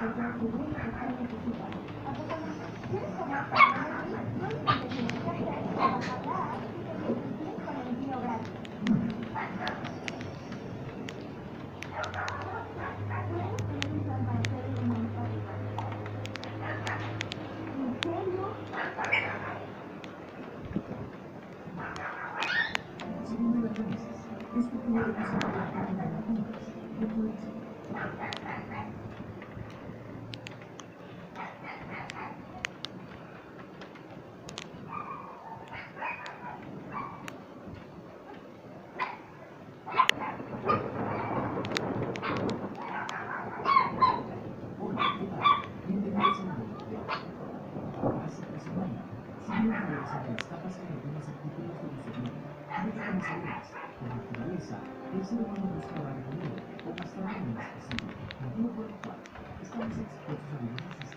Según los japoneses, esto puede representar la práctica de compras, de producción. Hola, ¿qué tal? Bienvenidos a un nuevo video. Hace 3 semanas, siguiendo realizando etapas en algunas actitudes de nuestro vida, muchos conocedores, por naturaleza, el ser humano busca dar dinero o gastar lo menos posible, motivo por el cual estamos expuestos a diversos